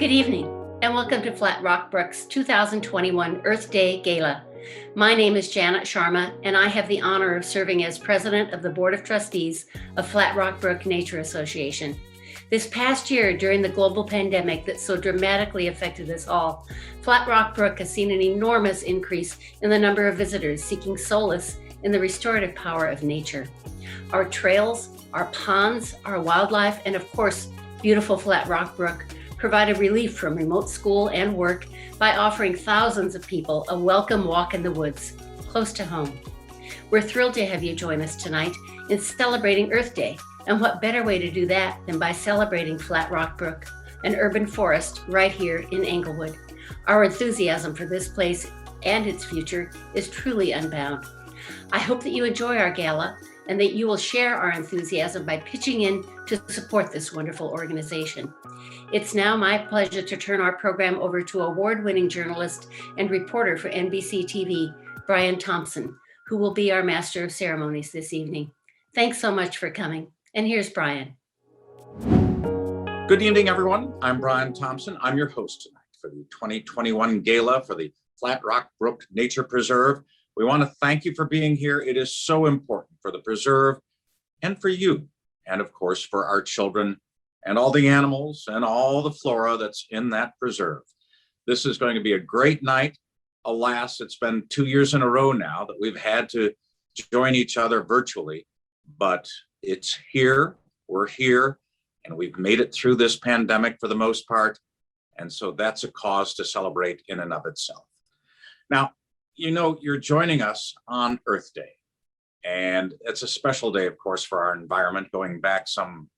Good evening, and welcome to Flat Rock Brook's 2021 Earth Day Gala. My name is Janet Sharma, and I have the honor of serving as president of the Board of Trustees of Flat Rock Brook Nature Association. This past year, during the global pandemic that so dramatically affected us all, Flat Rock Brook has seen an enormous increase in the number of visitors seeking solace in the restorative power of nature. Our trails, our ponds, our wildlife, and of course, beautiful Flat Rock Brook provide a relief from remote school and work by offering thousands of people a welcome walk in the woods, close to home. We're thrilled to have you join us tonight in celebrating Earth Day, and what better way to do that than by celebrating Flat Rock Brook, an urban forest right here in Englewood. Our enthusiasm for this place and its future is truly unbound. I hope that you enjoy our gala and that you will share our enthusiasm by pitching in to support this wonderful organization. It's now my pleasure to turn our program over to award-winning journalist and reporter for NBC TV, Brian Thompson, who will be our master of ceremonies this evening. Thanks so much for coming. And here's Brian. Good evening, everyone. I'm Brian Thompson. I'm your host tonight for the 2021 Gala for the Flat Rock Brook Nature Preserve. We want to thank you for being here. It is so important for the preserve and for you, and of course for our children and all the animals and all the flora that's in that preserve. This is going to be a great night. Alas, it's been 2 years in a row now that we've had to join each other virtually, but it's here, we're here, and we've made it through this pandemic for the most part. And so that's a cause to celebrate in and of itself. Now, you know, you're joining us on Earth Day, and it's a special day, of course, for our environment, going back some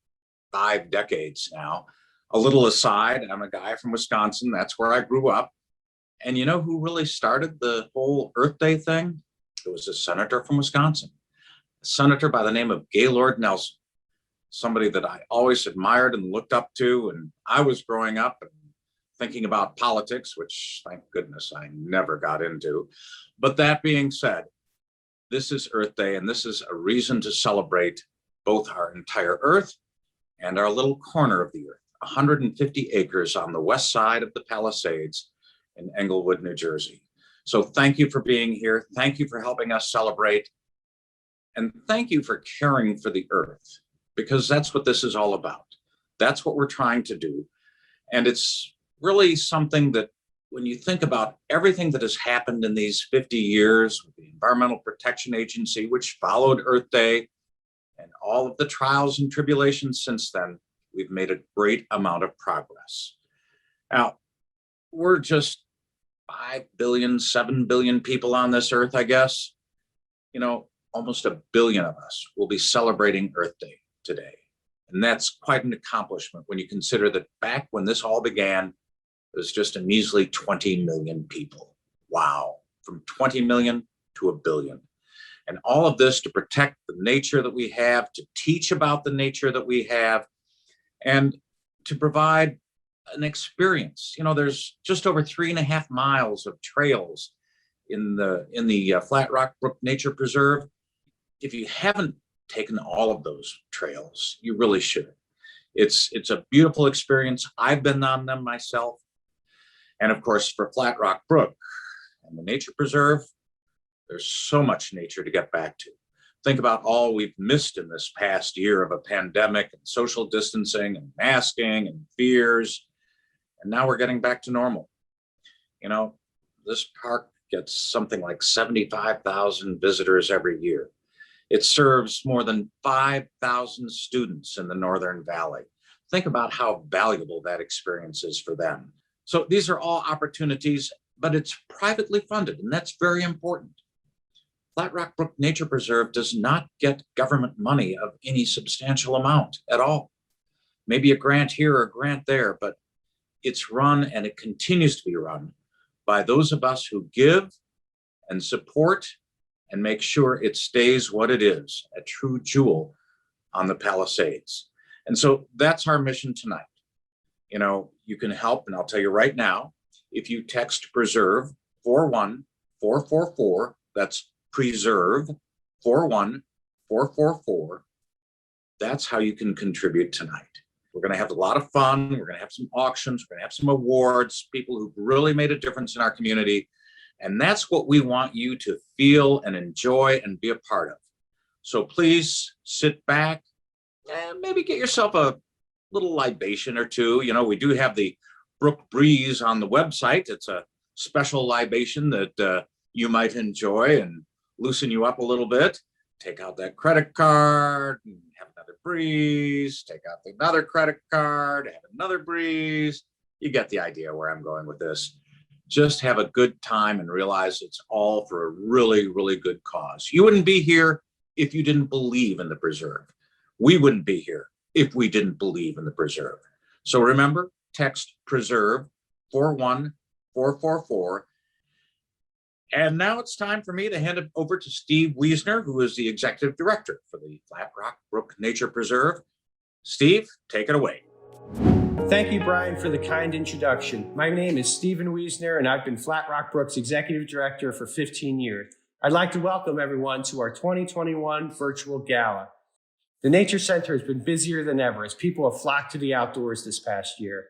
5 decades now. A little aside, I'm a guy from Wisconsin. That's where I grew up. And you know who really started the whole Earth Day thing? It was a senator from Wisconsin, a senator by the name of Gaylord Nelson, somebody that I always admired and looked up to. And I was growing up and thinking about politics, which thank goodness I never got into. But that being said, this is Earth Day, and this is a reason to celebrate both our entire Earth and our little corner of the Earth, 150 acres on the west side of the Palisades in Englewood, New Jersey. So thank you for being here. Thank you for helping us celebrate. And thank you for caring for the Earth, because that's what this is all about. That's what we're trying to do. And it's really something that when you think about everything that has happened in these 50 years with the Environmental Protection Agency, which followed Earth Day, and all of the trials and tribulations since then, we've made a great amount of progress. Now, we're just 5 billion, 7 billion people on this earth, I guess. You know, almost 1 billion of us will be celebrating Earth Day today. And that's quite an accomplishment when you consider that back when this all began, it was just a measly 20 million people. Wow, from 20 million to 1 billion. And all of this to protect the nature that we have, to teach about the nature that we have, and to provide an experience. You know, there's just over 3.5 miles of trails in the Flat Rock Brook Nature Preserve. If you haven't taken all of those trails, you really should. It's a beautiful experience. I've been on them myself. And of course, for Flat Rock Brook and the Nature Preserve, there's so much nature to get back to. Think about all we've missed in this past year of a pandemic and social distancing and masking and fears. And now we're getting back to normal. You know, this park gets something like 75,000 visitors every year. It serves more than 5,000 students in the Northern Valley. Think about how valuable that experience is for them. So these are all opportunities, but it's privately funded, and that's very important. Flat Rock Brook Nature Preserve does not get government money of any substantial amount at all. Maybe a grant here or a grant there, but it's run, and it continues to be run by those of us who give and support and make sure it stays what it is, a true jewel on the Palisades. And so that's our mission tonight. You know, you can help, and I'll tell you right now, if you text PRESERVE 41444, that's PRESERVE 41444, that's how you can contribute tonight. We're going to have a lot of fun. We're going to have some auctions. We're going to have some awards, people who've really made a difference in our community. And that's what we want you to feel and enjoy and be a part of. So please sit back and maybe get yourself a little libation or two. You know, we do have the Brook Breeze on the website. It's a special libation that you might enjoy and loosen you up a little bit. Take out that credit card, and have another breeze, take out another credit card, have another breeze. You get the idea where I'm going with this. Just have a good time and realize it's all for a really, really good cause. You wouldn't be here if you didn't believe in the preserve. We wouldn't be here if we didn't believe in the preserve. So remember, text preserve 41444. And now it's time for me to hand it over to Steve Wiesner, who is the executive director for the Flat Rock Brook Nature Preserve. Steve, take it away. Thank you, Brian, for the kind introduction. My name is Stephen Wiesner, and I've been Flat Rock Brook's executive director for 15 years. I'd like to welcome everyone to our 2021 virtual gala. The Nature Center has been busier than ever as people have flocked to the outdoors this past year.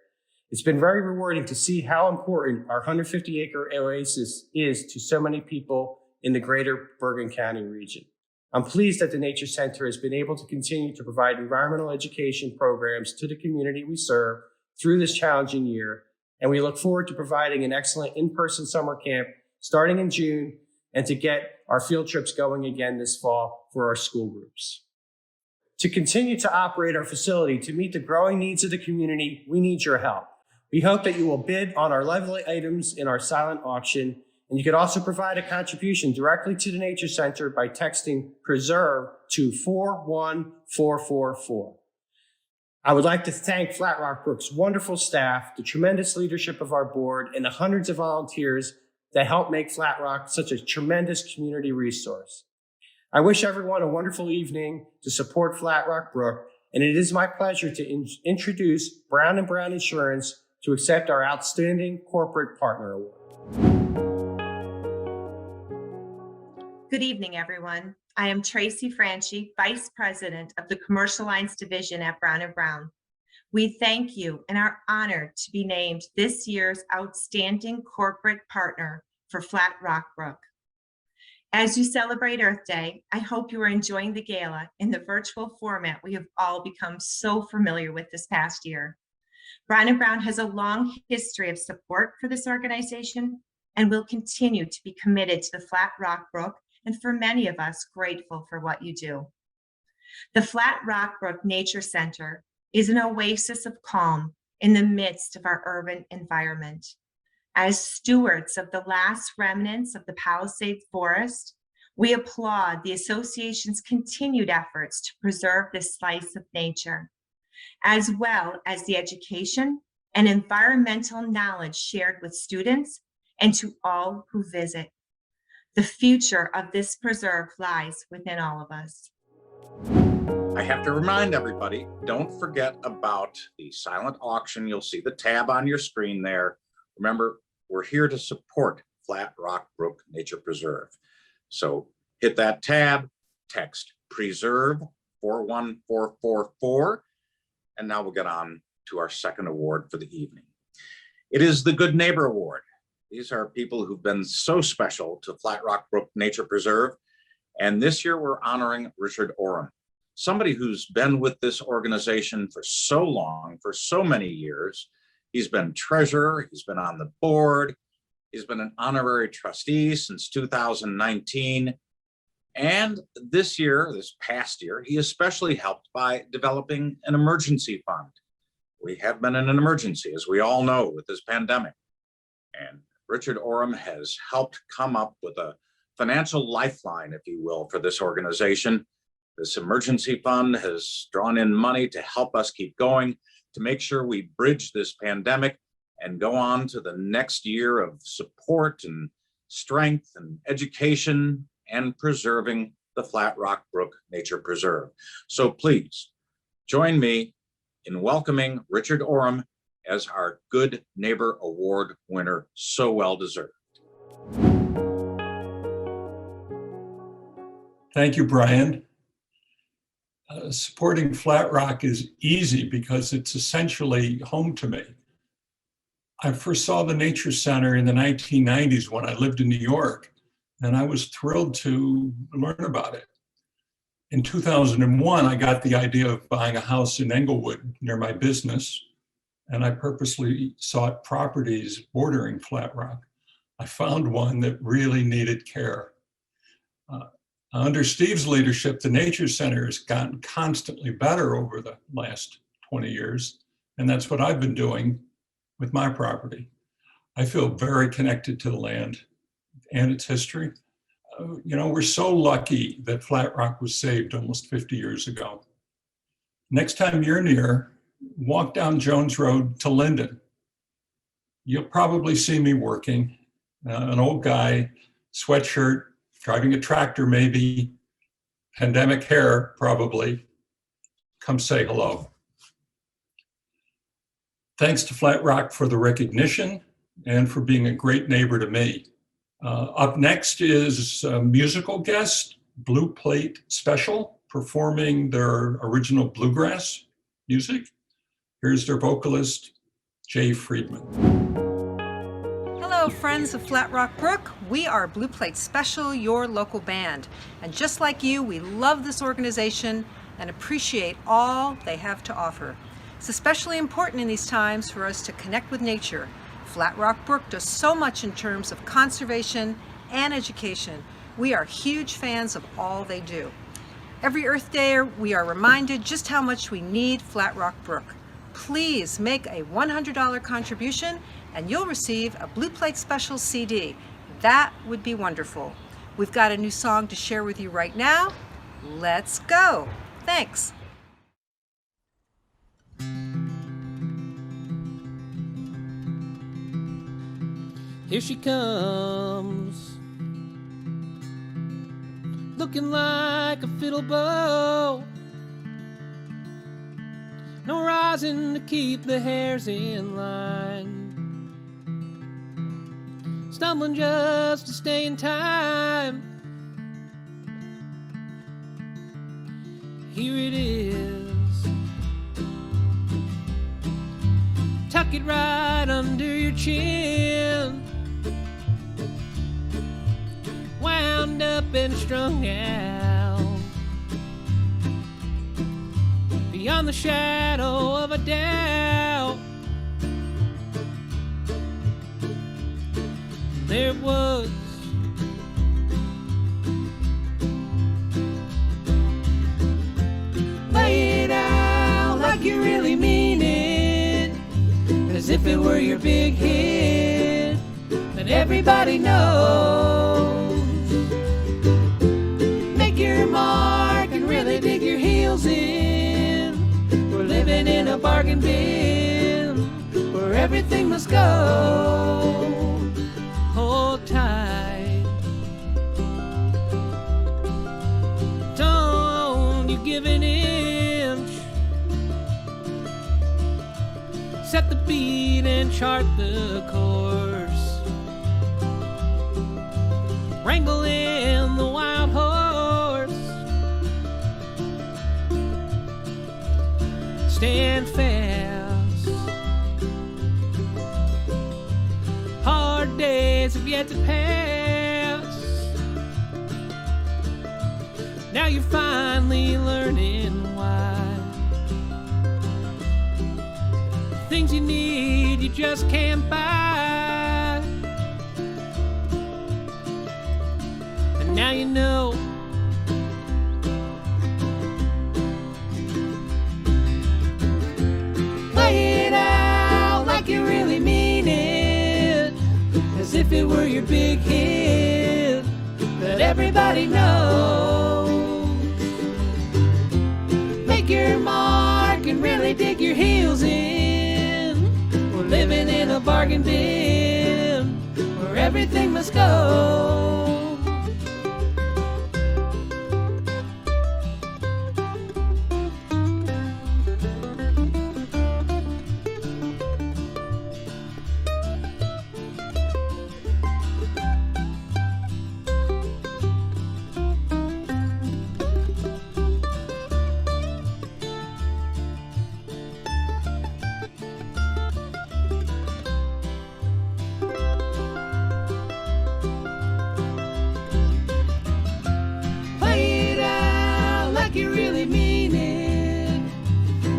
It's been very rewarding to see how important our 150-acre oasis is to so many people in the greater Bergen County region. I'm pleased that the Nature Center has been able to continue to provide environmental education programs to the community we serve through this challenging year, and we look forward to providing an excellent in-person summer camp starting in June and to get our field trips going again this fall for our school groups. To continue to operate our facility to meet the growing needs of the community, we need your help. We hope that you will bid on our lovely items in our silent auction, and you could also provide a contribution directly to the Nature Center by texting PRESERVE to 41444. I would like to thank Flat Rock Brook's wonderful staff, the tremendous leadership of our board, and the hundreds of volunteers that help make Flat Rock such a tremendous community resource. I wish everyone a wonderful evening to support Flat Rock Brook, and it is my pleasure to introduce Brown & Brown Insurance to accept our Outstanding Corporate Partner Award. Good evening, everyone. I am Tracy Franchi, Vice President of the Commercial Lines Division at Brown & Brown. We thank you and are honored to be named this year's Outstanding Corporate Partner for Flat Rock Brook. As you celebrate Earth Day, I hope you are enjoying the gala in the virtual format we have all become so familiar with this past year. Brown & Brown has a long history of support for this organization and will continue to be committed to the Flat Rock Brook, and for many of us, grateful for what you do. The Flat Rock Brook Nature Center is an oasis of calm in the midst of our urban environment. As stewards of the last remnants of the Palisades Forest, we applaud the association's continued efforts to preserve this slice of nature, as well as the education and environmental knowledge shared with students and to all who visit. The future of this preserve lies within all of us. I have to remind everybody, don't forget about the silent auction. You'll see the tab on your screen there. Remember, we're here to support Flat Rock Brook Nature Preserve. So hit that tab, text PRESERVE 41444, and now we'll get on to our second award for the evening. It is the Good Neighbor Award. These are people who've been so special to Flat Rock Brook Nature Preserve. And this year we're honoring Richard Oram, somebody who's been with this organization for so long, for so many years. He's been treasurer, he's been on the board, he's been an honorary trustee since 2019. And this past year, he especially helped by developing an emergency fund. We have been in an emergency, as we all know, with this pandemic. And Richard Oram has helped come up with a financial lifeline, if you will, for this organization. This emergency fund has drawn in money to help us keep going, to make sure we bridge this pandemic and go on to the next year of support and strength and education and preserving the Flat Rock Brook Nature Preserve. So please join me in welcoming Richard Oram as our Good Neighbor Award winner, so well deserved. Thank you, Brian. Supporting Flat Rock is easy because it's essentially home to me. I first saw the Nature Center in the 1990s when I lived in New York, and I was thrilled to learn about it. In 2001, I got the idea of buying a house in Englewood near my business, and I purposely sought properties bordering Flat Rock. I found one that really needed care. Under Steve's leadership, the Nature Center has gotten constantly better over the last 20 years, and that's what I've been doing with my property. I feel very connected to the land and its history. We're so lucky that Flat Rock was saved almost 50 years ago. Next time you're near, walk down Jones Road to Linden. You'll probably see me working, an old guy, sweatshirt, driving a tractor maybe, pandemic hair probably. Come say hello. Thanks to Flat Rock for the recognition and for being a great neighbor to me. Up next is a musical guest, Blue Plate Special, performing their original bluegrass music. Here's their vocalist, Jay Friedman. Hello, friends of Flat Rock Brook. We are Blue Plate Special, your local band. And just like you, we love this organization and appreciate all they have to offer. It's especially important in these times for us to connect with nature. Flat Rock Brook does so much in terms of conservation and education. We are huge fans of all they do. Every Earth Day, we are reminded just how much we need Flat Rock Brook. Please make a $100 contribution and you'll receive a Blue Plate Special CD. That would be wonderful. We've got a new song to share with you right now. Let's go. Thanks. Here she comes, looking like a fiddle bow. No rising to keep the hairs in line, stumbling just to stay in time. Here it is, tuck it right under your chin, wound up and strung out, beyond the shadow of a doubt. There it was, lay it out like you really mean it, as if it were your big hit that everybody knows. Make your mark and really dig your heels in. We're living in a bargain bin where everything must go. Hold tight, don't you give an inch. Set the beat and chart the course. Wrangle in the wild horse. Stand fast. Hard days have yet to pass. Now you're finally learning why. Things you need, you just can't buy. And now you know. Lay it out like you really mean it, as if it were your big hit that everybody knows. Make your mark and really dig your heels in. We're living in a bargain bin where everything must go.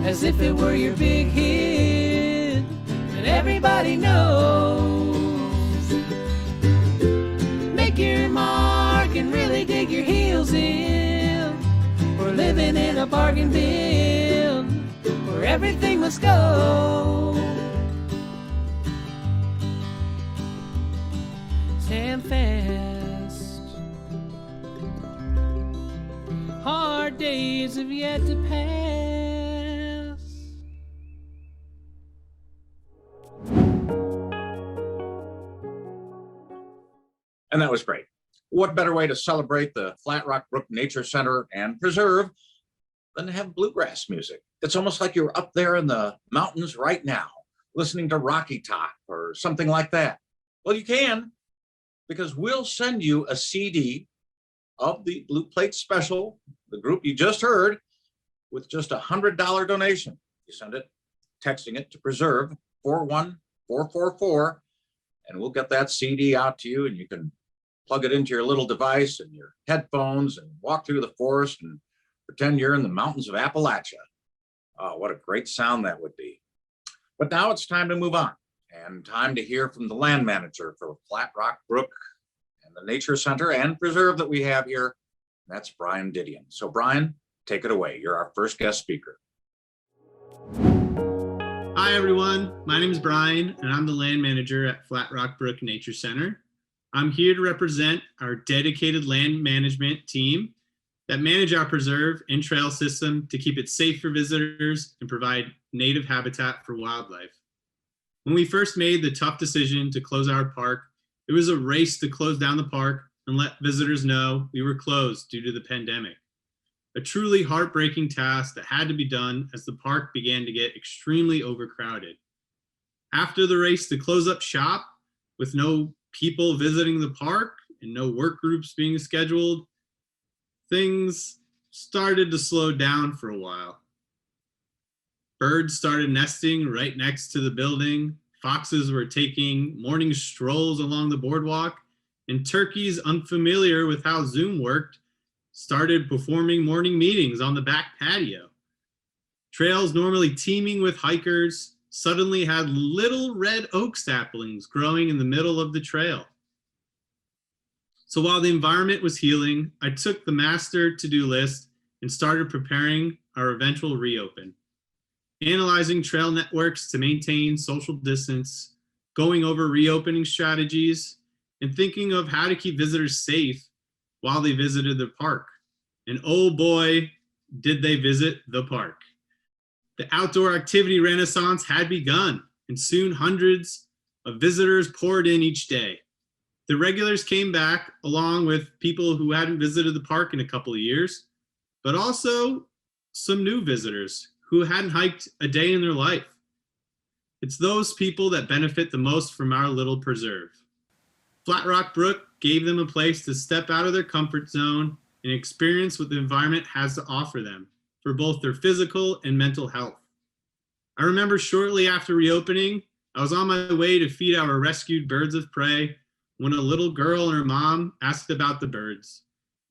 as if it were your big hit that everybody knows. Make your mark and really dig your heels in. We're living in a bargain bin where everything must go. Stand fast. Hard days have yet to pass. And that was great. What better way to celebrate the Flat Rock Brook Nature Center and Preserve than to have bluegrass music? It's almost like you're up there in the mountains right now, listening to Rocky Top or something like that. Well, you can, because we'll send you a CD of the Blue Plate Special, the group you just heard, with just $100 donation. You send it, texting it to Preserve 41444, and we'll get that CD out to you, and you can plug it into your little device and your headphones and walk through the forest and pretend you're in the mountains of Appalachia. Oh, what a great sound that would be. But now it's time to move on and time to hear from the land manager for Flat Rock Brook and the Nature Center and Preserve that we have here. That's Brian Didion. So Brian, take it away. You're our first guest speaker. Hi, everyone. My name is Brian, and I'm the land manager at Flat Rock Brook Nature Center. I'm here to represent our dedicated land management team that manage our preserve and trail system to keep it safe for visitors and provide native habitat for wildlife. When we first made the tough decision to close our park, it was a race to close down the park and let visitors know we were closed due to the pandemic. A truly heartbreaking task that had to be done as the park began to get extremely overcrowded. After the race to close up shop, with no people visiting the park and no work groups being scheduled, things started to slow down for a while. Birds started nesting right next to the building, foxes were taking morning strolls along the boardwalk, and turkeys, unfamiliar with how Zoom worked, started performing morning meetings on the back patio. Trails normally teeming with hikers suddenly had little red oak saplings growing in the middle of the trail. So while the environment was healing, I took the master to-do list and started preparing our eventual reopen. Analyzing trail networks to maintain social distance, going over reopening strategies, and thinking of how to keep visitors safe while they visited the park. And oh boy, did they visit the park. The outdoor activity renaissance had begun, and soon hundreds of visitors poured in each day. The regulars came back along with people who hadn't visited the park in a couple of years, but also some new visitors who hadn't hiked a day in their life. It's those people that benefit the most from our little preserve. Flat Rock Brook gave them a place to step out of their comfort zone and experience what the environment has to offer them for both their physical and mental health. I remember shortly after reopening, I was on my way to feed our rescued birds of prey when a little girl and her mom asked about the birds.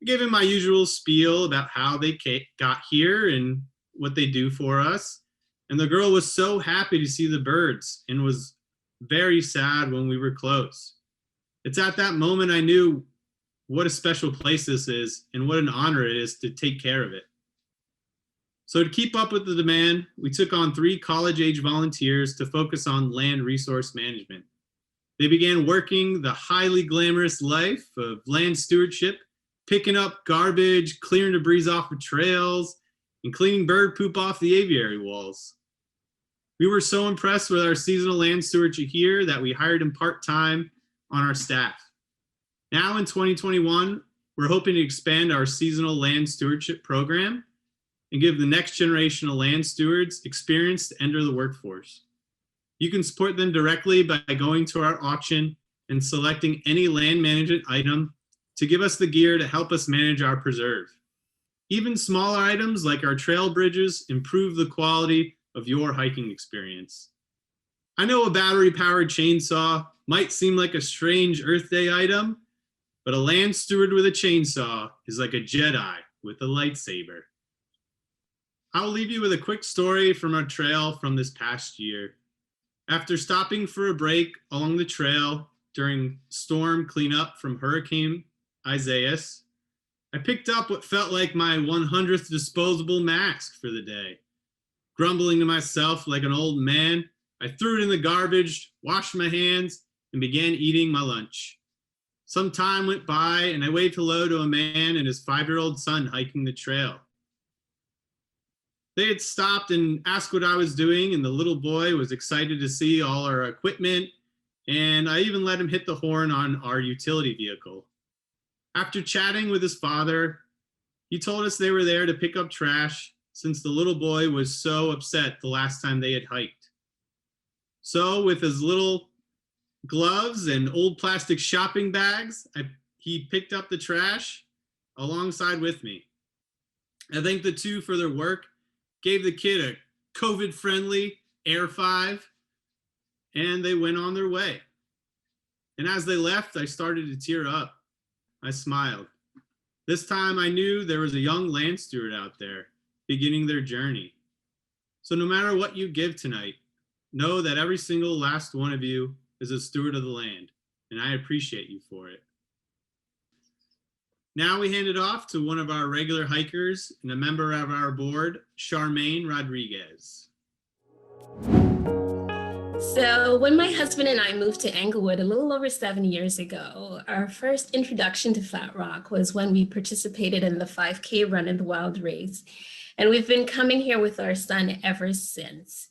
I gave him my usual spiel about how they got here and what they do for us. And the girl was so happy to see the birds and was very sad when we were closed. It's at that moment I knew what a special place this is and what an honor it is to take care of it. So to keep up with the demand, we took on 3 college-age volunteers to focus on land resource management. They began working the highly glamorous life of land stewardship, picking up garbage, clearing debris off of trails, and cleaning bird poop off the aviary walls. We were so impressed with our seasonal land stewardship here that we hired him part-time on our staff. Now in 2021, we're hoping to expand our seasonal land stewardship program and give the next generation of land stewards experience to enter the workforce. You can support them directly by going to our auction and selecting any land management item to give us the gear to help us manage our preserve. Even smaller items like our trail bridges improve the quality of your hiking experience. I know a battery-powered chainsaw might seem like a strange Earth Day item, but a land steward with a chainsaw is like a Jedi with a lightsaber. I'll leave you with a quick story from our trail from this past year. After stopping for a break along the trail during storm cleanup from Hurricane Isaias, I picked up what felt like my 100th disposable mask for the day. Grumbling to myself like an old man, I threw it in the garbage, washed my hands, and began eating my lunch. Some time went by and I waved hello to a man and his 5-year-old son hiking the trail. They had stopped and asked what I was doing, and the little boy was excited to see all our equipment, and I even let him hit the horn on our utility vehicle. After chatting with his father, he told us they were there to pick up trash since the little boy was so upset the last time they had hiked. So with his little gloves and old plastic shopping bags, he picked up the trash alongside with me. I thanked the two for their work, gave the kid a COVID-friendly Air 5, and they went on their way. And as they left, I started to tear up. I smiled. This time I knew there was a young land steward out there beginning their journey. So no matter what you give tonight, know that every single last one of you is a steward of the land, and I appreciate you for it. Now we hand it off to one of our regular hikers and a member of our board, Charmaine Rodriguez. So when my husband and I moved to Englewood a little over 7 years ago, our first introduction to Flat Rock was when we participated in the 5K Run in the Wild race. And we've been coming here with our son ever since.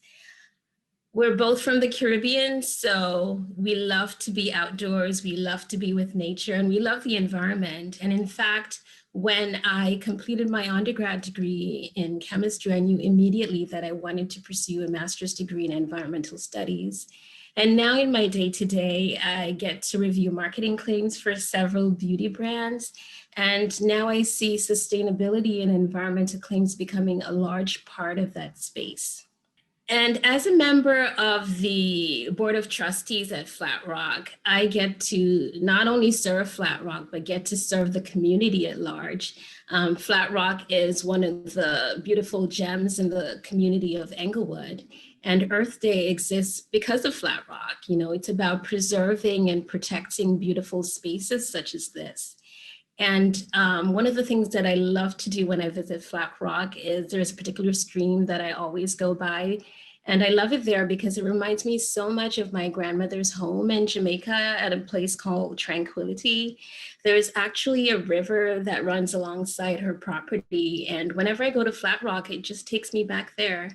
We're both from the Caribbean, so we love to be outdoors, we love to be with nature, and we love the environment. And in fact, when I completed my undergrad degree in chemistry, I knew immediately that I wanted to pursue a master's degree in environmental studies. And now in my day-to-day, I get to review marketing claims for several beauty brands. And now I see sustainability and environmental claims becoming a large part of that space. And as a member of the Board of Trustees at Flat Rock, I get to not only serve Flat Rock, but get to serve the community at large. Flat Rock is one of the beautiful gems in the community of Englewood. And Earth Day exists because of Flat Rock. You know, it's about preserving and protecting beautiful spaces such as this. And one of the things that I love to do when I visit Flat Rock is there's a particular stream that I always go by. And I love it there because it reminds me so much of my grandmother's home in Jamaica at a place called Tranquility. There's actually a river that runs alongside her property. And whenever I go to Flat Rock, it just takes me back there.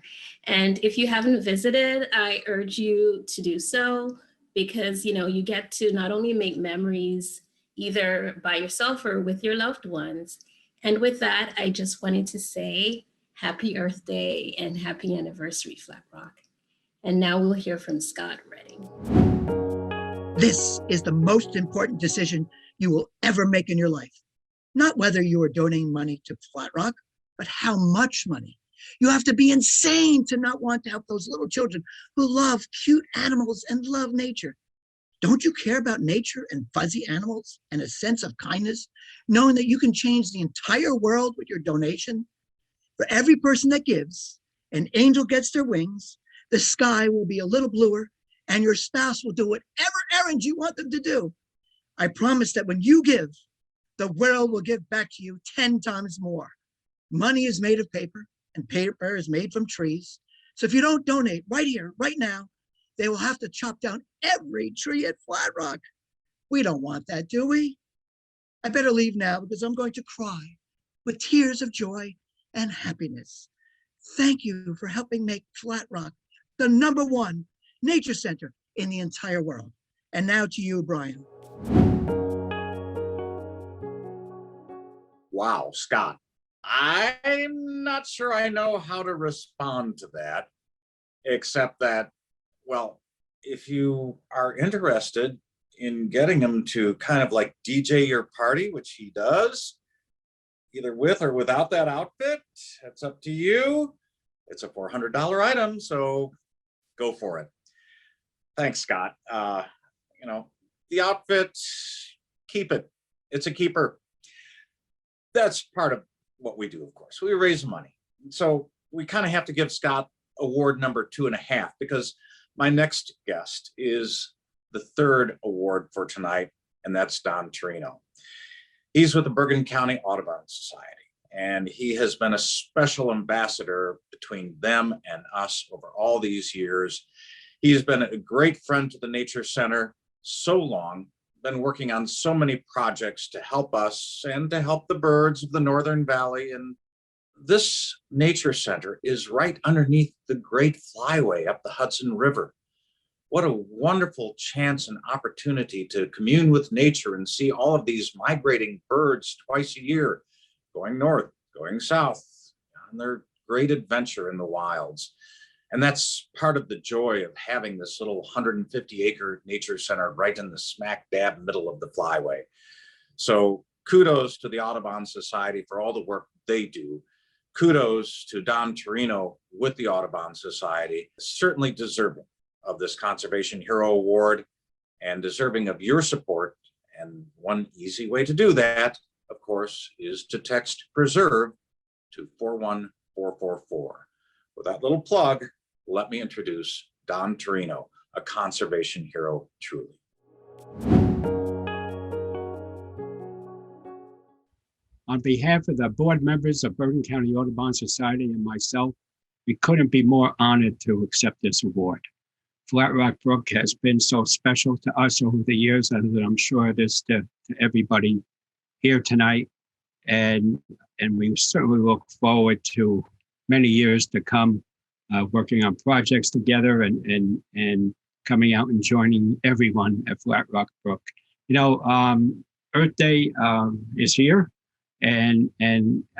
And if you haven't visited, I urge you to do so because, you know, you get to not only make memories either by yourself or with your loved ones. And with that, I just wanted to say Happy Earth Day and happy anniversary, Flat Rock. And now we'll hear from Scott Redding. This is the most important decision you will ever make in your life. Not whether you are donating money to Flat Rock, but how much money. You have to be insane to not want to help those little children who love cute animals and love nature. Don't you care about nature and fuzzy animals and a sense of kindness, knowing that you can change the entire world with your donation? For every person that gives, an angel gets their wings, the sky will be a little bluer, and your spouse will do whatever errands you want them to do. I promise that when you give, the world will give back to you 10 times more. Money is made of paper, and paper is made from trees. So if you don't donate right here, right now, they will have to chop down every tree at Flat Rock. We don't want that, do we? I better leave now because I'm going to cry with tears of joy and happiness. Thank you for helping make Flat Rock the #1 nature center in the entire world. And now to you, Brian. Wow, Scott, I'm not sure I know how to respond to that, except that, well, if you are interested in getting him to kind of like DJ your party, which he does, either with or without that outfit, it's up to you. It's a $400 item, so go for it. Thanks, Scott. You know, the outfit, keep it. It's a keeper. That's part of what we do, of course. We raise money. So we kind of have to give Scott award number 2.5 because my next guest is the third award for tonight, and that's Don Torino. He's with the Bergen County Audubon Society, and he has been a special ambassador between them and us over all these years. He has been a great friend to the Nature Center so long, been working on so many projects to help us and to help the birds of the Northern Valley. And this Nature Center is right underneath the Great Flyway up the Hudson River. What a wonderful chance and opportunity to commune with nature and see all of these migrating birds twice a year, going north, going south, on their great adventure in the wilds. And that's part of the joy of having this little 150-acre nature center right in the smack dab middle of the Flyway. So kudos to the Audubon Society for all the work they do. Kudos to Don Torino with the Audubon Society, certainly deserving of this Conservation Hero Award and deserving of your support. And one easy way to do that, of course, is to text PRESERVE to 41444. With that little plug, let me introduce Don Torino, a conservation hero truly. On behalf of the board members of Bergen County Audubon Society and myself, we couldn't be more honored to accept this award. Flat Rock Brook has been so special to us over the years, and I'm sure it is to everybody here tonight. And we certainly look forward to many years to come, working on projects together and coming out and joining everyone at Flat Rock Brook. You know, Earth Day is here, and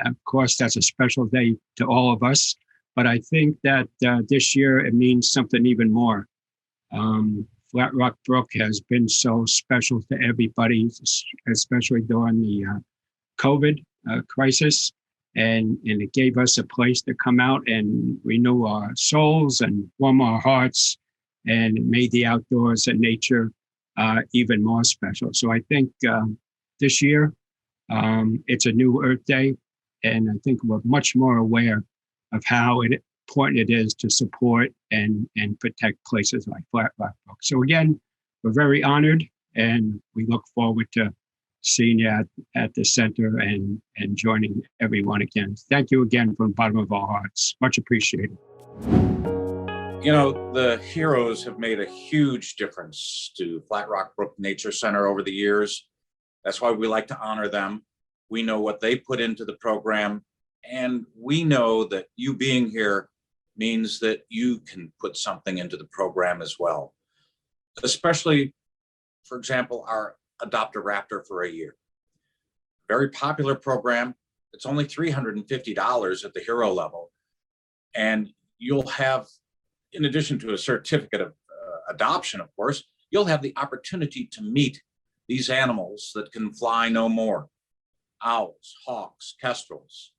of course that's a special day to all of us. But I think that this year it means something even more. Flat Rock Brook has been so special to everybody, especially during the COVID crisis. And it gave us a place to come out and renew our souls and warm our hearts, and it made the outdoors and nature even more special. So I think this year it's a new Earth Day, and I think we're much more aware of how important it is to support and protect places like Flat Rock Brook. So again, we're very honored, and we look forward to seeing you at the center and joining everyone again. Thank you again from the bottom of our hearts. Much appreciated. You know, the heroes have made a huge difference to Flat Rock Brook Nature Center over the years. That's why we like to honor them. We know what they put into the program, and we know that you being here means that you can put something into the program as well. Especially, for example, our Adopt a Raptor for a Year. Very popular program. It's only $350 at the hero level. And you'll have, in addition to a certificate of adoption, of course, you'll have the opportunity to meet these animals that can fly no more. Owls, hawks, kestrels.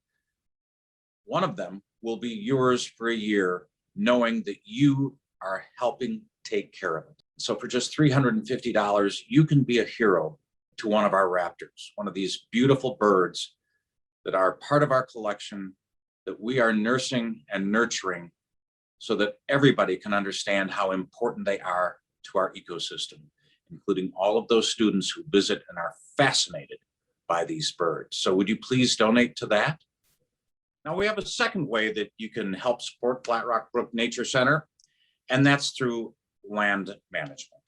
One of them will be yours for a year, knowing that you are helping take care of it. So for just $350, you can be a hero to one of our raptors, one of these beautiful birds that are part of our collection that we are nursing and nurturing so that everybody can understand how important they are to our ecosystem, including all of those students who visit and are fascinated by these birds. So would you please donate to that? Now we have a second way that you can help support Flat Rock Brook Nature Center, and that's through land management.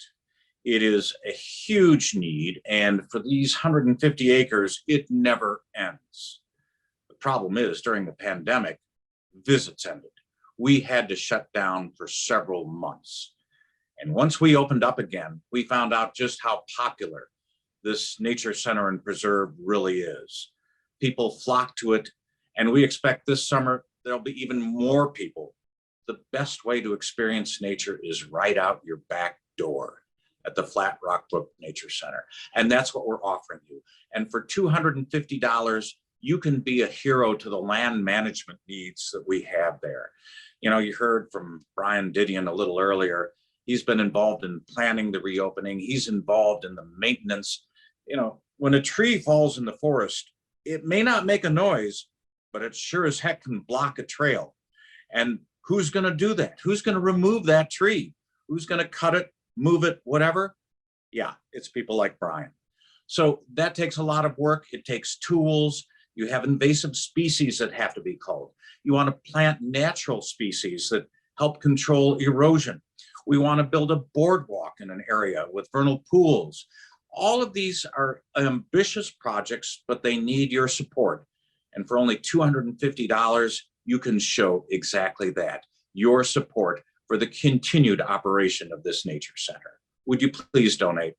It is a huge need, and for these 150 acres, it never ends. The problem is, during the pandemic, visits ended. We had to shut down for several months. And once we opened up again, we found out just how popular this nature center and preserve really is. People flock to it, and we expect this summer there'll be even more people. The best way to experience nature is right out your back door at the Flat Rock Brook Nature Center. And that's what we're offering you. And for $250, you can be a hero to the land management needs that we have there. You know, you heard from Brian Didion a little earlier. He's been involved in planning the reopening. He's involved in the maintenance. You know, when a tree falls in the forest, it may not make a noise, but it sure as heck can block a trail. And who's going to do that? Who's going to remove that tree? Who's going to cut it, move it, whatever? Yeah, it's people like Brian. So that takes a lot of work. It takes tools. You have invasive species that have to be culled. You want to plant natural species that help control erosion. We want to build a boardwalk in an area with vernal pools. All of these are ambitious projects, but they need your support. And for only $250, you can show exactly that, your support for the continued operation of this nature center. Would you please donate?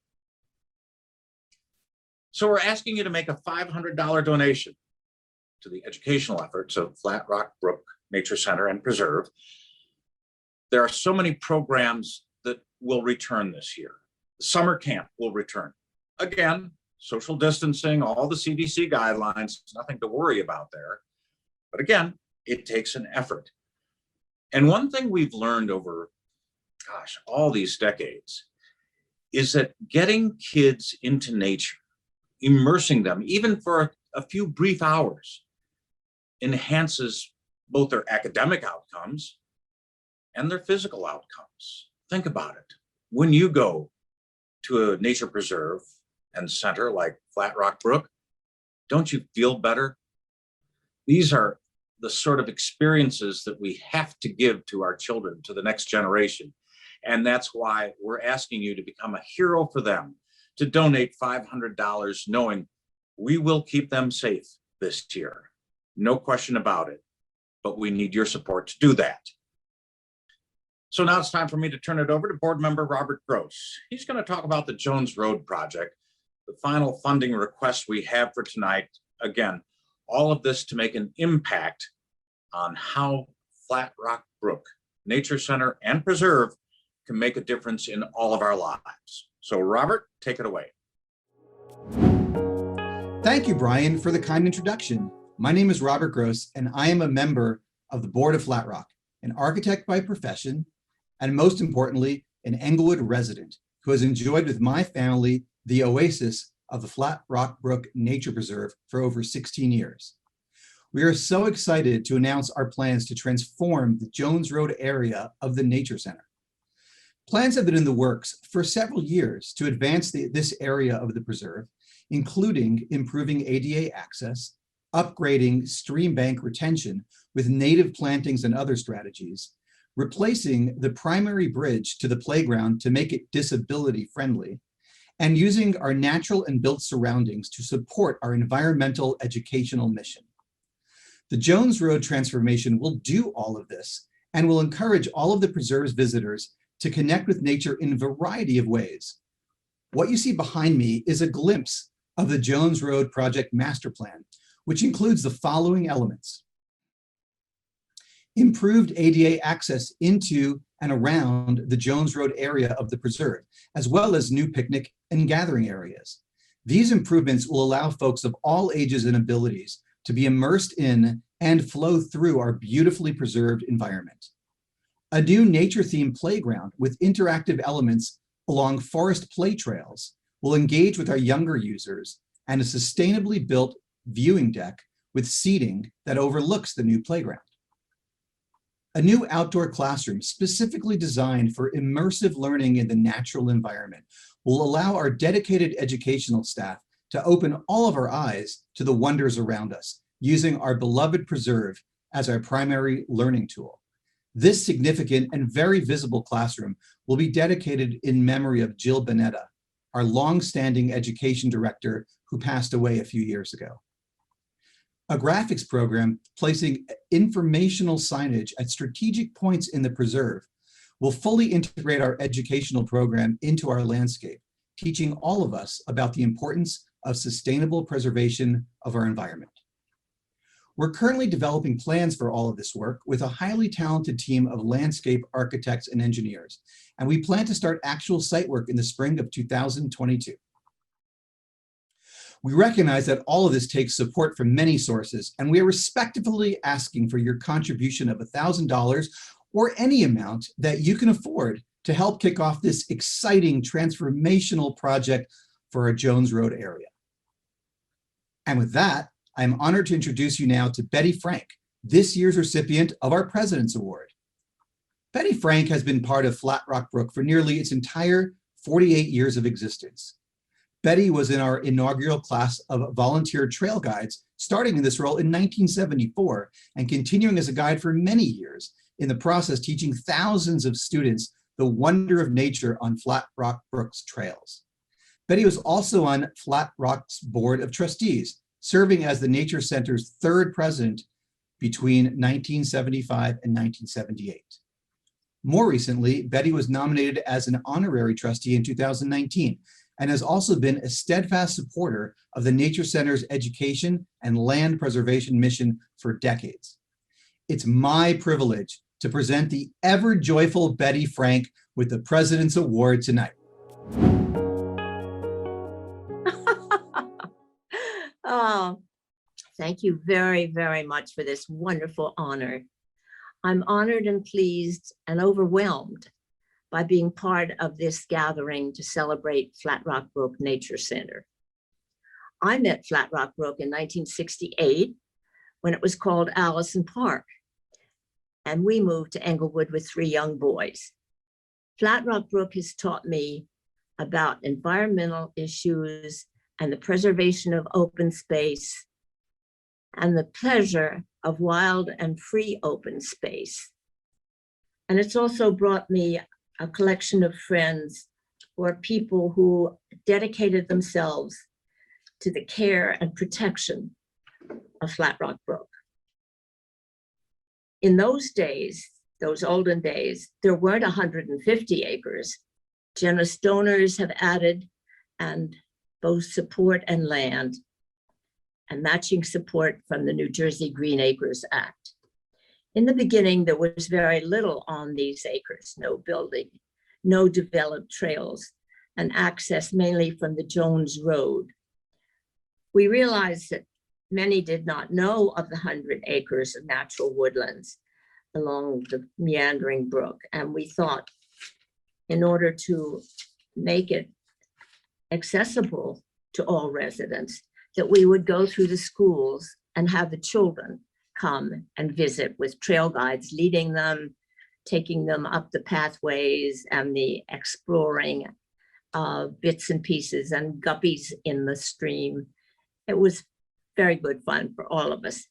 So we're asking you to make a $500 donation to the educational efforts of Flat Rock Brook Nature Center and Preserve. There are so many programs that will return this year. Summer camp will return. Again, social distancing, all the CDC guidelines, nothing to worry about there. But again, it takes an effort. And one thing we've learned over, all these decades is that getting kids into nature, immersing them, even for a few brief hours, enhances both their academic outcomes and their physical outcomes. Think about it. When you go to a nature preserve and center like Flat Rock Brook, don't you feel better? These are the sort of experiences that we have to give to our children, to the next generation. And that's why we're asking you to become a hero for them, to donate $500, knowing we will keep them safe this year. No question about it, but we need your support to do that. So now it's time for me to turn it over to board member Robert Gross. He's going to talk about the Jones Road project, the final funding request we have for tonight. Again, all of this to make an impact on how Flat Rock Brook Nature Center and Preserve can make a difference in all of our lives. So Robert, take it away. Thank you, Brian, for the kind introduction. My name is Robert Gross, and I am a member of the board of Flat Rock, an architect by profession, and most importantly, an Englewood resident who has enjoyed with my family the oasis of the Flat Rock Brook Nature Preserve for over 16 years. We are so excited to announce our plans to transform the Jones Road area of the Nature Center. Plans have been in the works for several years to advance this area of the preserve, including improving ADA access, upgrading stream bank retention with native plantings and other strategies, replacing the primary bridge to the playground to make it disability friendly, and using our natural and built surroundings to support our environmental educational mission. The Jones Road transformation will do all of this and will encourage all of the preserve's visitors to connect with nature in a variety of ways. What you see behind me is a glimpse of the Jones Road project master plan, which includes the following elements: improved ADA access into and around the Jones Road area of the preserve, as well as new picnic and gathering areas. These improvements will allow folks of all ages and abilities to be immersed in and flow through our beautifully preserved environment. A new nature-themed playground with interactive elements along forest play trails will engage with our younger users, and a sustainably built viewing deck with seating that overlooks the new playground. A new outdoor classroom specifically designed for immersive learning in the natural environment will allow our dedicated educational staff to open all of our eyes to the wonders around us, using our beloved preserve as our primary learning tool. This significant and very visible classroom will be dedicated in memory of Jill Bonetta, our longstanding education director who passed away a few years ago. A graphics program placing informational signage at strategic points in the preserve will fully integrate our educational program into our landscape, teaching all of us about the importance of sustainable preservation of our environment. We're currently developing plans for all of this work with a highly talented team of landscape architects and engineers, and we plan to start actual site work in the spring of 2022. We recognize that all of this takes support from many sources, and we are respectfully asking for your contribution of $1,000 or any amount that you can afford to help kick off this exciting transformational project for our Jones Road area. And with that, I'm honored to introduce you now to Betty Frank, this year's recipient of our President's Award. Betty Frank has been part of Flat Rock Brook for nearly its entire 48 years of existence. Betty was in our inaugural class of volunteer trail guides, starting in this role in 1974 and continuing as a guide for many years, in the process teaching thousands of students the wonder of nature on Flat Rock Brook's trails. Betty was also on Flat Rock's Board of Trustees, serving as the Nature Center's third president between 1975 and 1978. More recently, Betty was nominated as an honorary trustee in 2019 and has also been a steadfast supporter of the Nature Center's education and land preservation mission for decades. It's my privilege to present the ever joyful Betty Frank with the President's Award tonight. Oh, thank you very, very much for this wonderful honor. I'm honored and pleased and overwhelmed by being part of this gathering to celebrate Flat Rock Brook Nature Center. I met Flat Rock Brook in 1968 when it was called Allison Park, and we moved to Englewood with 3 young boys. Flat Rock Brook has taught me about environmental issues and the preservation of open space and the pleasure of wild and free open space. And it's also brought me a collection of friends who are people who dedicated themselves to the care and protection of Flat Rock Brook. In those days, those olden days, there weren't 150 acres. Generous donors have added and both support and land and matching support from the New Jersey Green Acres Act. In the beginning, there was very little on these acres, no building, no developed trails, and access mainly from the Jones Road. We realized that many did not know of the 100 acres of natural woodlands along the meandering brook. And we thought, in order to make it accessible to all residents, that we would go through the schools and have the children come and visit with trail guides leading them, taking them up the pathways and the exploring bits and pieces and guppies in the stream. It was very good fun for all of us.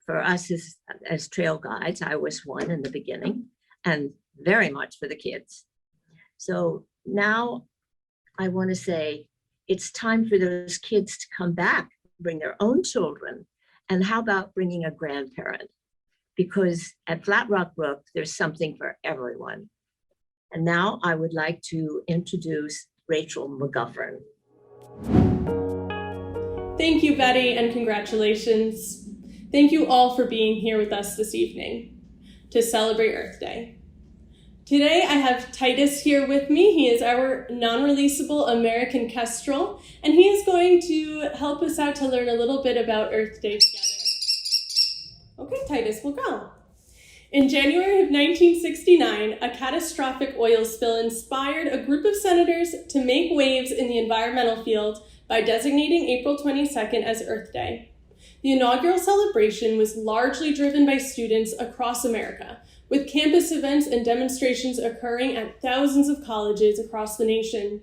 For us as trail guides, I was one in the beginning, and very much for the kids. So now I want to say it's time for those kids to come back, bring their own children, and how about bringing a grandparent? Because at Flat Rock Brook, there's something for everyone. And now I would like to introduce Rachel McGuffern. Thank you, Betty, and congratulations. Thank you all for being here with us this evening to celebrate Earth Day. Today, I have Titus here with me. He is our non-releasable American kestrel, and he is going to help us out to learn a little bit about Earth Day together. Okay, Titus, we'll go. In January of 1969, a catastrophic oil spill inspired a group of senators to make waves in the environmental field by designating April 22nd as Earth Day. The inaugural celebration was largely driven by students across America, with campus events and demonstrations occurring at thousands of colleges across the nation.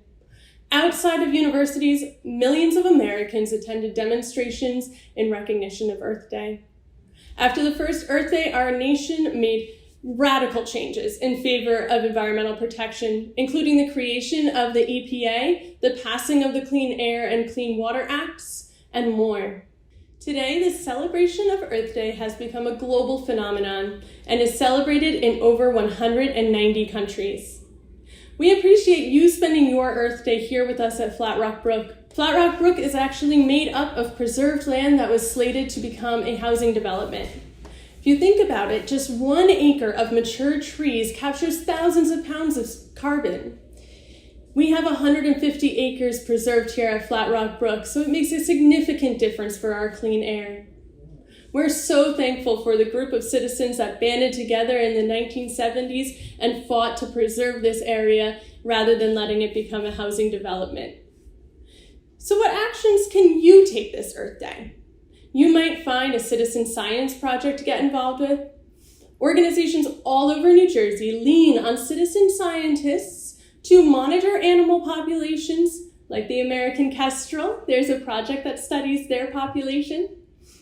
Outside of universities, millions of Americans attended demonstrations in recognition of Earth Day. After the first Earth Day, our nation made radical changes in favor of environmental protection, including the creation of the EPA, the passing of the Clean Air and Clean Water Acts, and more. Today, the celebration of Earth Day has become a global phenomenon and is celebrated in over 190 countries. We appreciate you spending your Earth Day here with us at Flat Rock Brook. Flat Rock Brook is actually made up of preserved land that was slated to become a housing development. If you think about it, just 1 acre of mature trees captures thousands of pounds of carbon. We have 150 acres preserved here at Flat Rock Brook, so it makes a significant difference for our clean air. We're so thankful for the group of citizens that banded together in the 1970s and fought to preserve this area rather than letting it become a housing development. So what actions can you take this Earth Day? You might find a citizen science project to get involved with. Organizations all over New Jersey lean on citizen scientists to monitor animal populations, like the American kestrel. There's a project that studies their population,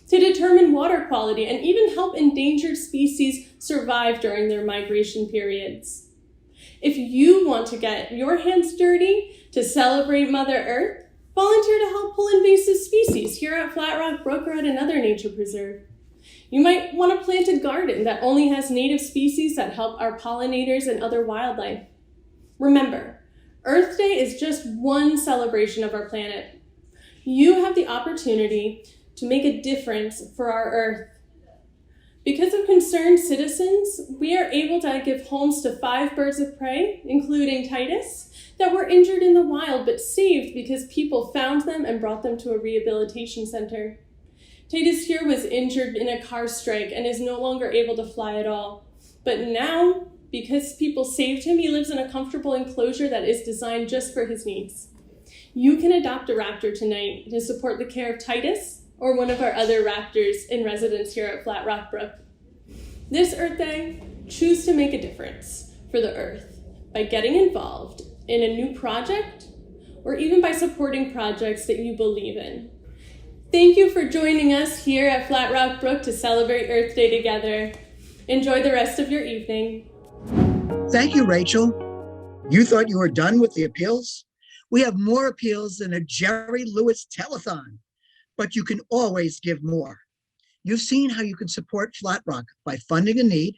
to determine water quality and even help endangered species survive during their migration periods. If you want to get your hands dirty to celebrate Mother Earth, volunteer to help pull invasive species here at Flat Rock Brook or at another nature preserve. You might want to plant a garden that only has native species that help our pollinators and other wildlife. Remember, Earth Day is just one celebration of our planet. You have the opportunity to make a difference for our Earth. Because of concerned citizens, we are able to give homes to 5 birds of prey, including Titus, that were injured in the wild but saved because people found them and brought them to a rehabilitation center. Titus here was injured in a car strike and is no longer able to fly at all. But now, because people saved him, he lives in a comfortable enclosure that is designed just for his needs. You can adopt a raptor tonight to support the care of Titus or one of our other raptors in residence here at Flat Rock Brook. This Earth Day, choose to make a difference for the Earth by getting involved in a new project or even by supporting projects that you believe in. Thank you for joining us here at Flat Rock Brook to celebrate Earth Day together. Enjoy the rest of your evening. Thank you, Rachel. You thought you were done with the appeals? We have more appeals than a Jerry Lewis telethon, but you can always give more. You've seen how you can support Flat Rock by funding a need,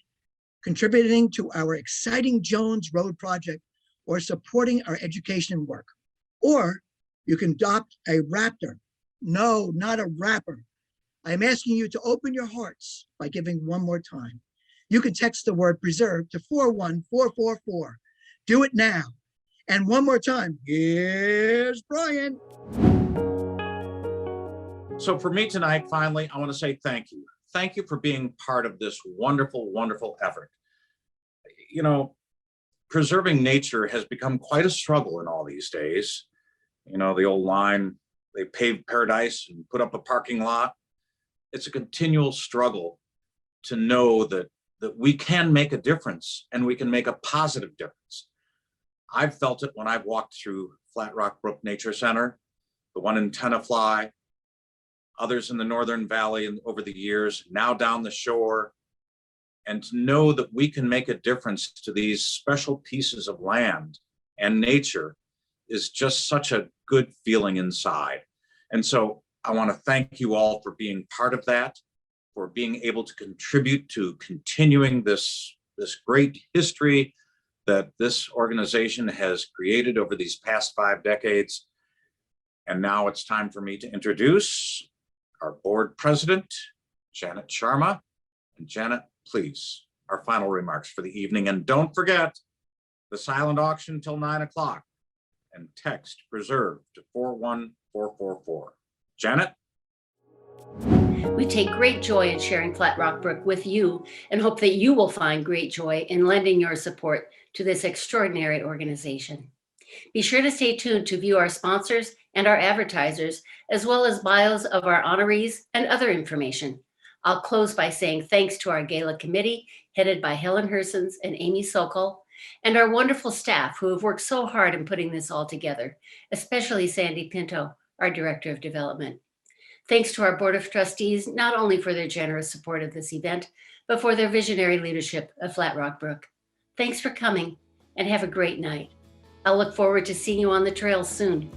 contributing to our exciting Jones Road project, or supporting our education work. Or you can adopt a raptor. No, not a rapper. I am asking you to open your hearts by giving one more time. You can text the word preserve to 41444. Do it now. And one more time, here's Brian. So for me tonight, finally, I want to say thank you. Thank you for being part of this wonderful, wonderful effort. You know, preserving nature has become quite a struggle in all these days. You know, the old line, they paved paradise and put up a parking lot. It's a continual struggle to know that we can make a difference and we can make a positive difference. I've felt it when I've walked through Flat Rock Brook Nature Center, the one in Tenafly, others in the Northern Valley and over the years, now down the shore, and to know that we can make a difference to these special pieces of land and nature is just such a good feeling inside. And so I want to thank you all for being part of that, for being able to contribute to continuing this great history that this organization has created over these past 5 decades. And now it's time for me to introduce our board president, Janet Sharma. And Janet, please, our final remarks for the evening. And don't forget the silent auction till 9 o'clock and text preserve to 41444. Janet? We take great joy in sharing Flat Rock Brook with you and hope that you will find great joy in lending your support to this extraordinary organization. Be sure to stay tuned to view our sponsors and our advertisers, as well as bios of our honorees and other information. I'll close by saying thanks to our Gala committee, headed by Helen Hersons and Amy Sokol, and our wonderful staff who have worked so hard in putting this all together, especially Sandy Pinto, our Director of Development. Thanks to our Board of Trustees, not only for their generous support of this event, but for their visionary leadership of Flat Rock Brook. Thanks for coming and have a great night. I'll look forward to seeing you on the trail soon.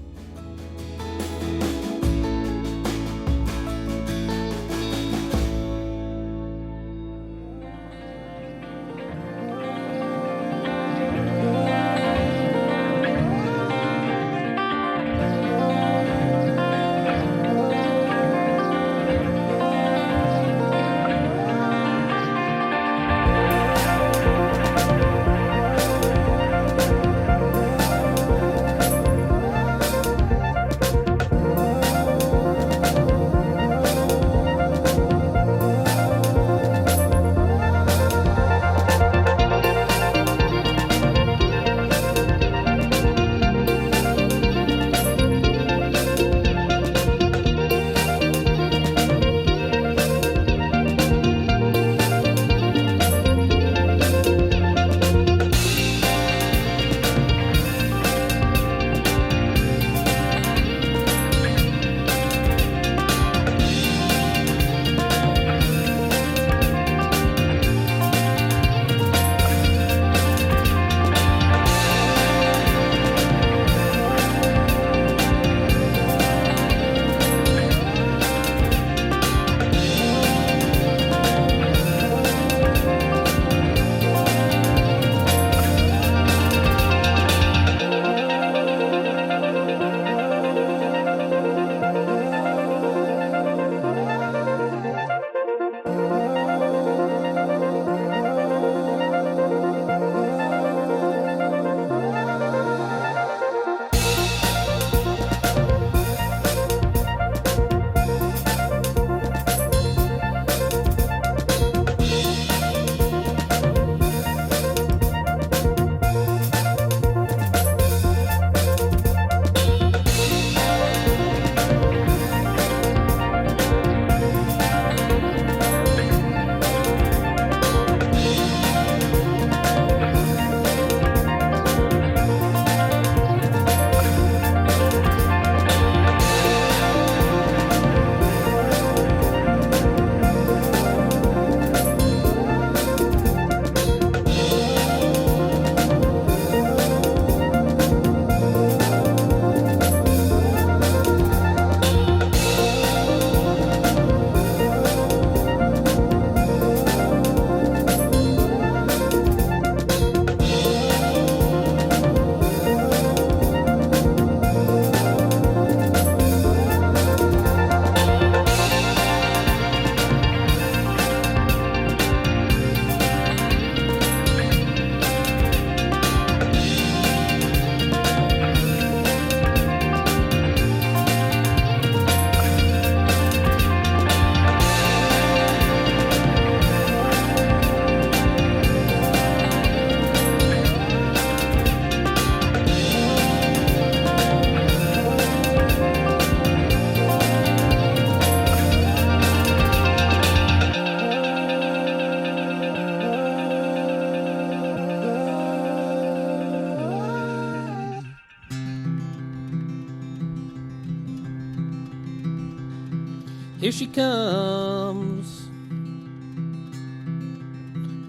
Here she comes,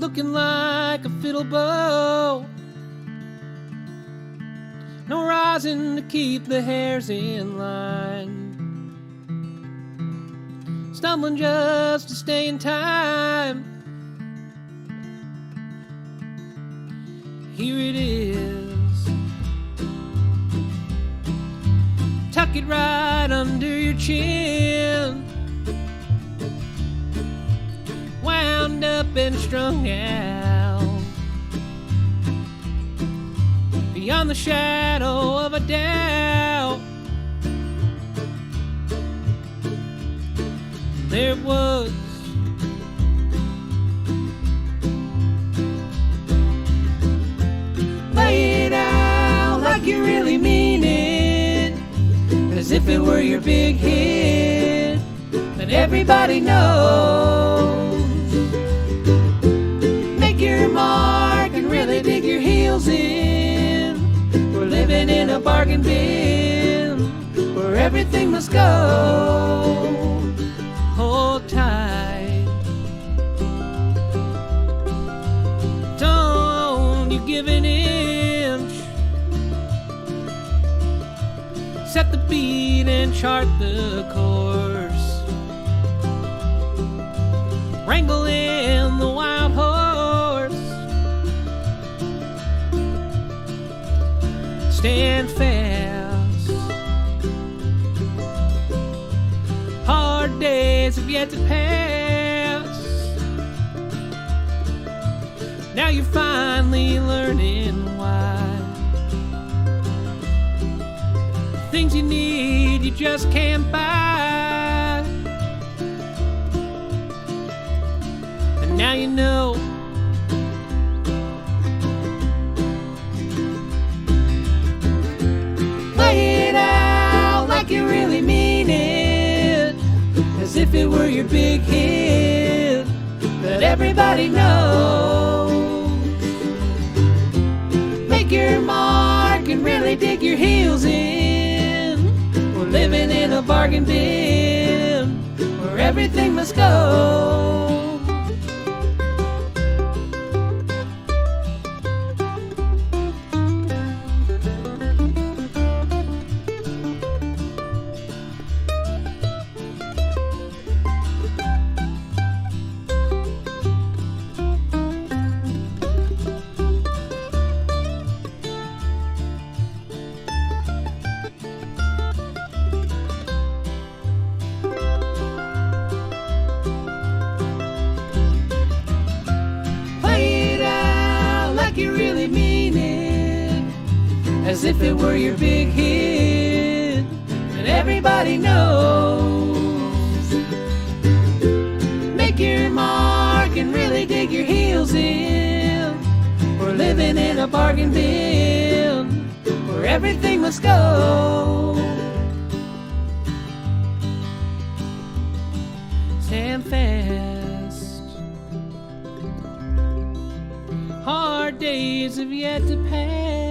looking like a fiddle bow. No rising to keep the hairs in line, stumbling just to stay in time. Here it is, tuck it right under your chin, wound up and strung out, beyond the shadow of a doubt. There it was, lay it out like you really mean it, as if it were your big hit that everybody knows. Make your mark and really dig your heels in. We're living in a bargain bin where everything must go. Hold tight, don't you give an inch. Set the beat and chart the course. Wrangle in the wild horse. Stand fast. Hard days have yet to pass. Now you're finally learning why. Things you need, you just can't buy. And now you know. Lay it out like you really mean it, as if it were your big hit that everybody knows. Make your mark and really dig your heels in. We're living in a bargain bin where everything must go. As if it were your big hit that everybody knows. Make your mark and really dig your heels in. We're living in a bargain bin where everything must go. Stand fast. Hard days have yet to pass.